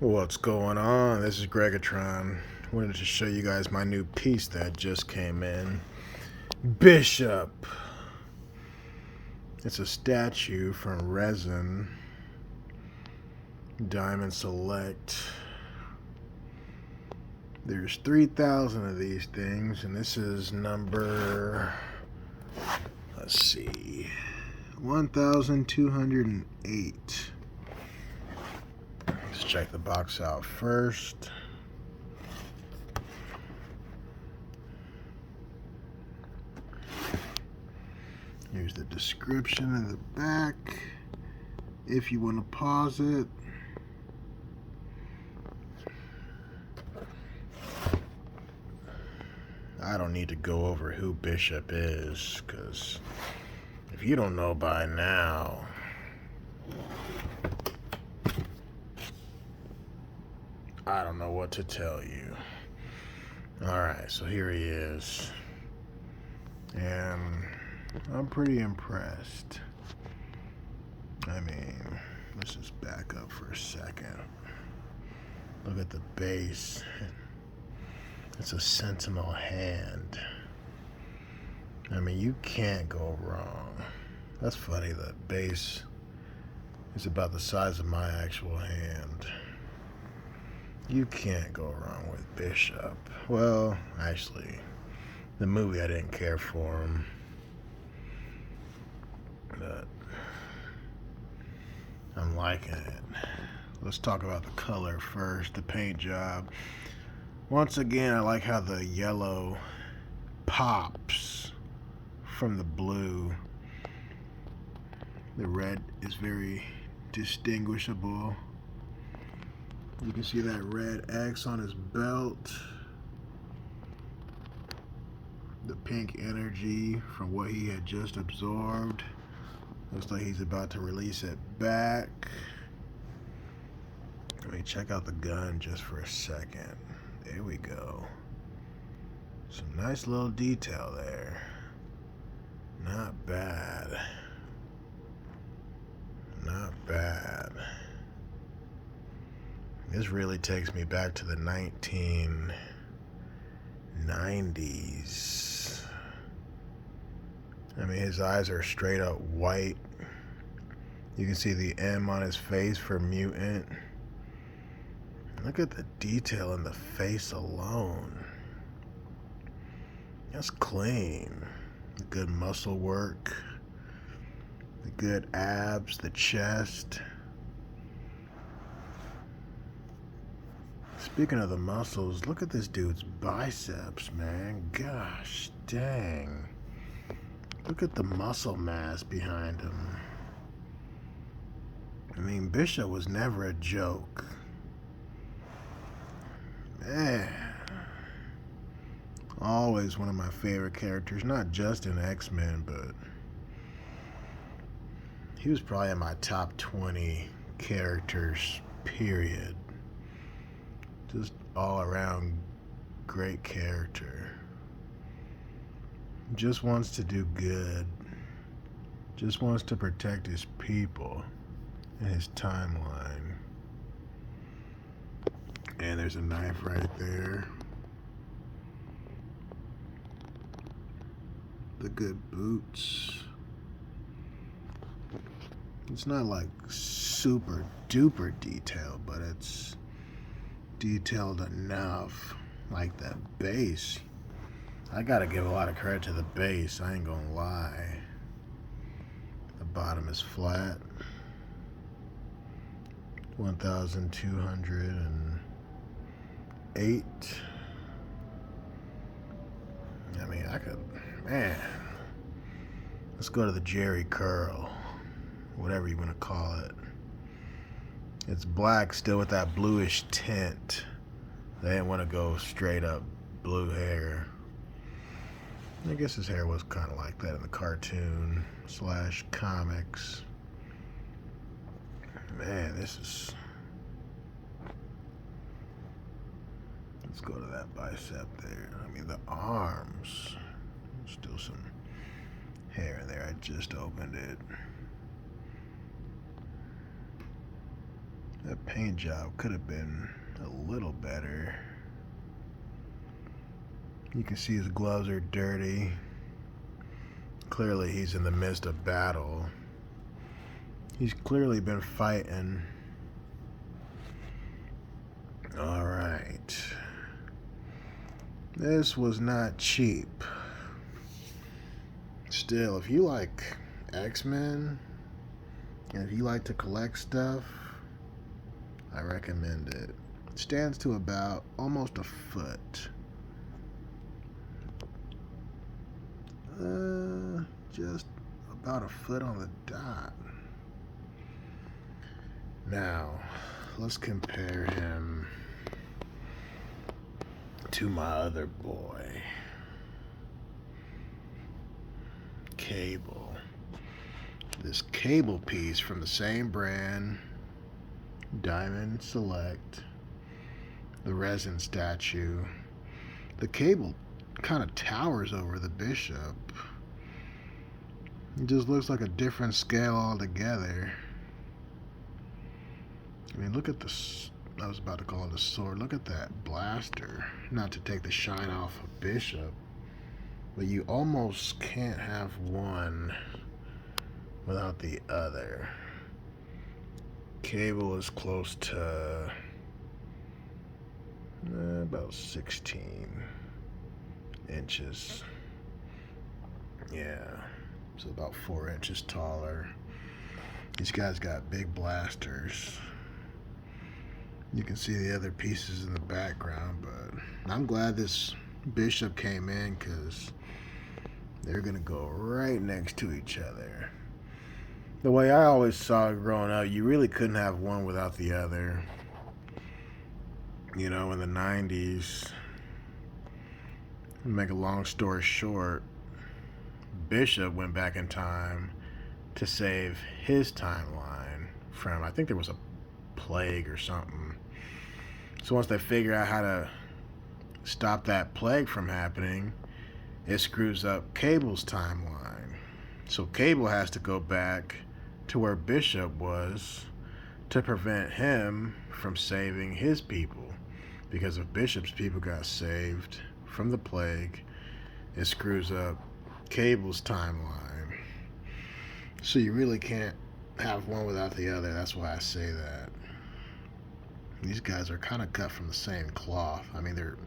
What's going on? This is Gregatron. Wanted to show you guys my new piece that just came in. Bishop. It's a statue from resin. Diamond Select. There's 3,000 of these things, and this is number, let's see, 1,208. Let's check the box out first. Here's the description in the back if you want to pause it. I don't need to go over who Bishop is, because if you don't know by now, I don't know what to tell you. Alright, so here he is. And I'm pretty impressed. I mean, let's just back up for a second. Look at the base. It's a sentinel hand. I mean, you can't go wrong. That's funny, the base is about the size of my actual hand. You can't go wrong with Bishop. Well, actually, the movie I didn't care for him. But I'm liking it. Let's talk about the color first, the paint job. Once again, I like how the yellow pops from the blue. The red is very distinguishable. You can see that red X on his belt. The pink energy from what he had just absorbed. Looks like he's about to release it back. Let me check out the gun just for a second. There we go. Some nice little detail there. Not bad. Not bad. This really takes me back to the 1990s. I mean, his eyes are straight up white. You can see the M on his face for mutant. Look at the detail in the face alone. That's clean. The good muscle work. The good abs, the chest. Speaking of the muscles, look at this dude's biceps, man. Gosh dang. Look at the muscle mass behind him. I mean, Bishop was never a joke. Man. Always one of my favorite characters, not just in X-Men, but he was probably in my top 20 characters, period. Just all around great character. Just wants to do good. Just wants to protect his people and his timeline. And there's a knife right there. The good boots. It's not like super duper detailed, but it's detailed enough. Like that base. I gotta give a lot of credit to the base, I ain't gonna lie. The bottom is flat. 1,208. I mean, I could, man. Let's go to the Jerry curl. Whatever you want to call it. It's black still with that bluish tint. They didn't want to go straight up blue hair. I guess his hair was kind of like that in the cartoon / comics. Man, this is... Let's go to that bicep there. I mean, the arms. Still some hair in there. I just opened it. That paint job could have been a little better. You can see his gloves are dirty. Clearly he's in the midst of battle. He's clearly been fighting. Alright. This was not cheap. Still, if you like X-Men, and if you like to collect stuff, I recommend it. It stands to about almost a foot. Just about a foot on the dot. Now, let's compare him to my other boy, Cable. This Cable piece from the same brand, Diamond Select, the resin statue. The Cable kind of towers over the Bishop. It just looks like a different scale altogether. I mean, look at this. I was about to call it a sword. Look at that blaster. Not to take the shine off of Bishop, but you almost can't have one without the other. Cable is close to about 16 inches. Yeah, so about 4 inches taller. These guys got big blasters. You can see the other pieces in the background, but I'm glad this Bishop came in because they're gonna go right next to each other. The way I always saw it growing up, you really couldn't have one without the other. You know, in the 90s, to make a long story short, Bishop went back in time to save his timeline from, I think there was a plague or something. So once they figure out how to stop that plague from happening, it screws up Cable's timeline. So Cable has to go back to where Bishop was to prevent him from saving his people. Because if Bishop's people got saved from the plague, it screws up Cable's timeline. So you really can't have one without the other. That's why I say that. These guys are kind of cut from the same cloth. I mean, they're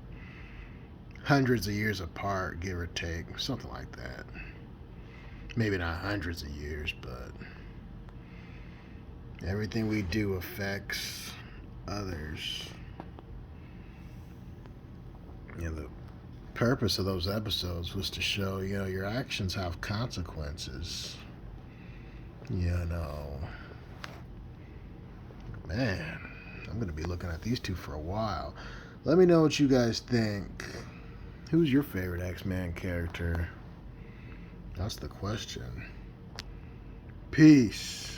hundreds of years apart, give or take, something like that. Maybe not hundreds of years, but everything we do affects others. You know, the purpose of those episodes was to show, you know, your actions have consequences. You know. Man, I'm going to be looking at these two for a while. Let me know what you guys think. Who's your favorite X-Men character? That's the question. Peace.